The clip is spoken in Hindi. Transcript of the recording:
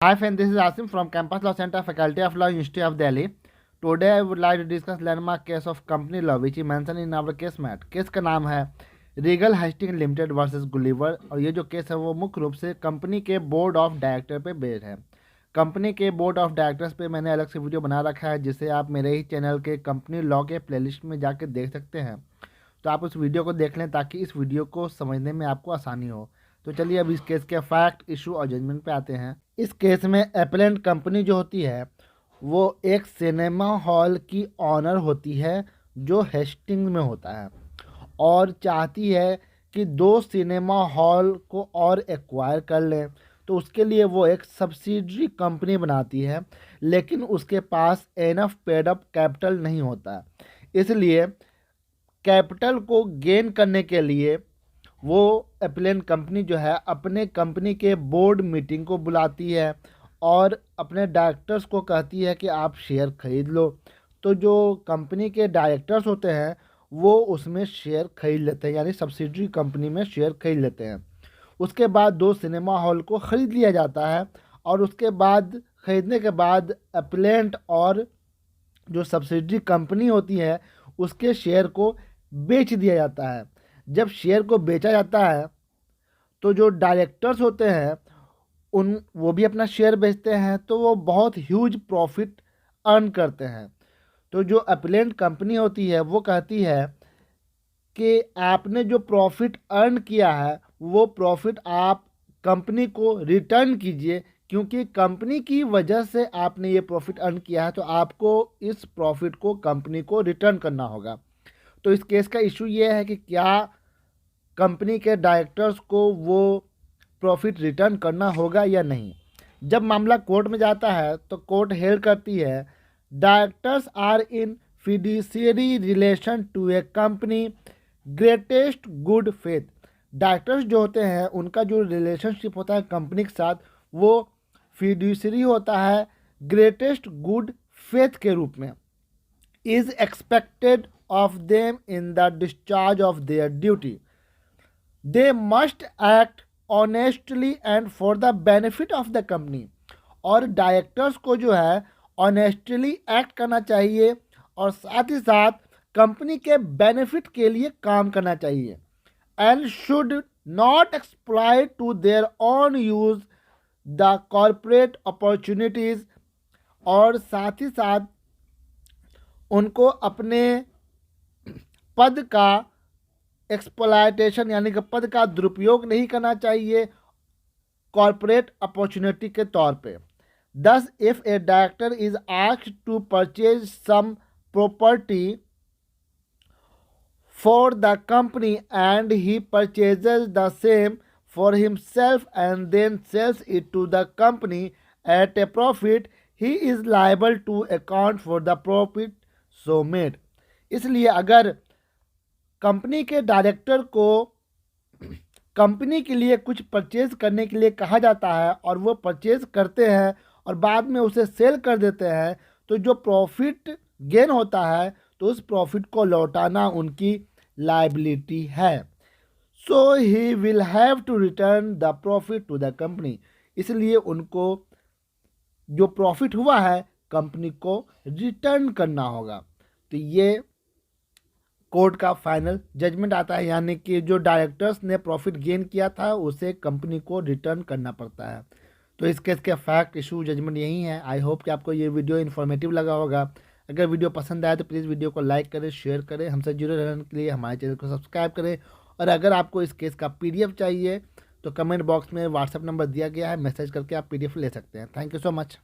Hi friend, this is Asim from Campus Law Center, Faculty of Law, University of Delhi. Today I would like to discuss landmark case of company law which is mentioned in our case mat. Case का नाम है Regal Hasting limited versus Gulliver और ये जो केस है वो मुख्य रूप से कंपनी के बोर्ड ऑफ डायरेक्टर पे बेस्ड है। कंपनी के बोर्ड ऑफ डायरेक्टर्स पे मैंने अलग से वीडियो बना रखा है जिसे आप मेरे ही चैनल के कंपनी लॉ के प्लेलिस्ट में जाके देख सकते हैं। तो आप उस वीडियो को देख लें ताकि इस वीडियो को समझने में आपको आसानी हो। तो चलिए अब इस केस के फैक्ट, इशू और जजमेंट पे आते हैं। इस केस में एपेलेंट कंपनी जो होती है वो एक सिनेमा हॉल की ऑनर होती है जो हेस्टिंग्स में होता है और चाहती है कि 2 सिनेमा हॉल को और एक्वायर कर लें। तो उसके लिए वो एक सब्सिडरी कंपनी बनाती है, लेकिन उसके पास एनफ पेड अप कैपिटल नहीं होता। इसलिए कैपिटल को गेन करने के लिए वो एपेलेंट कंपनी जो है अपने कंपनी के बोर्ड मीटिंग को बुलाती है और अपने डायरेक्टर्स को कहती है कि आप शेयर खरीद लो। तो जो कंपनी के डायरेक्टर्स होते हैं वो उसमें शेयर खरीद लेते हैं, यानी सब्सिडरी कंपनी में शेयर खरीद लेते हैं। उसके बाद 2 सिनेमा हॉल को ख़रीद लिया जाता है और उसके बाद ख़रीदने के बाद एपेलेंट और जो सब्सिडरी कंपनी होती है उसके शेयर को बेच दिया जाता है। जब शेयर को बेचा जाता है तो जो डायरेक्टर्स होते हैं वो भी अपना शेयर बेचते हैं, तो वो बहुत ह्यूज प्रॉफिट अर्न करते हैं। तो जो एपेलेंट कंपनी होती है वो कहती है कि आपने जो प्रॉफिट अर्न किया है वो प्रॉफिट आप कंपनी को रिटर्न कीजिए, क्योंकि कंपनी की वजह से आपने ये प्रॉफिट अर्न किया है तो आपको इस प्रॉफिट को कंपनी को रिटर्न करना होगा। तो इस केस का इशू ये है कि क्या कंपनी के डायरेक्टर्स को वो प्रॉफिट रिटर्न करना होगा या नहीं। जब मामला कोर्ट में जाता है तो कोर्ट हेल्ड करती है directors are in fiduciary relation to a company greatest good faith. Directors जो होते हैं उनका जो रिलेशनशिप होता है कंपनी के साथ वो फिड्यूशियरी होता है ग्रेटेस्ट गुड फेथ के रूप में। Is expected of them in the discharge of their duty. They must act honestly and for the benefit of the company. और डायरेक्टर्स को जो है ऑनेस्टली एक्ट करना चाहिए और साथ ही साथ कंपनी के बेनिफिट के लिए काम करना चाहिए। And should not exploit to their own use the corporate opportunities. और साथ ही साथ उनको अपने पद का एक्सप्लॉयटेशन यानी कि पद का दुरुपयोग नहीं करना चाहिए कॉरपोरेट अपॉर्चुनिटी के तौर पे। Thus if a director is asked to purchase some property for the company and he purchases the same for himself and then sells it to the company at a profit, he is liable to account for the profit so made. इसलिए अगर कंपनी के डायरेक्टर को कंपनी के लिए कुछ परचेज करने के लिए कहा जाता है और वो परचेज करते हैं और बाद में उसे सेल कर देते हैं, तो जो प्रॉफिट गेन होता है तो उस प्रॉफिट को लौटाना उनकी लायबिलिटी है। So he will have to return the profit to the company. इसलिए उनको जो प्रॉफिट हुआ है कंपनी को रिटर्न करना होगा। तो ये कोर्ट का फाइनल जजमेंट आता है, यानी कि जो डायरेक्टर्स ने प्रॉफिट गेन किया था उसे कंपनी को रिटर्न करना पड़ता है। तो इस केस के फैक्ट, इशू, जजमेंट यही है। आई होप कि आपको ये वीडियो इन्फॉर्मेटिव लगा होगा। अगर वीडियो पसंद आए तो प्लीज़ वीडियो को लाइक करें, शेयर करें, हमसे जुड़े रहने के लिए हमारे चैनल को सब्सक्राइब करें। और अगर आपको इस केस का PDF चाहिए तो कमेंट बॉक्स में व्हाट्सएप नंबर दिया गया है, मैसेज करके आप PDF ले सकते हैं। Thank you so much.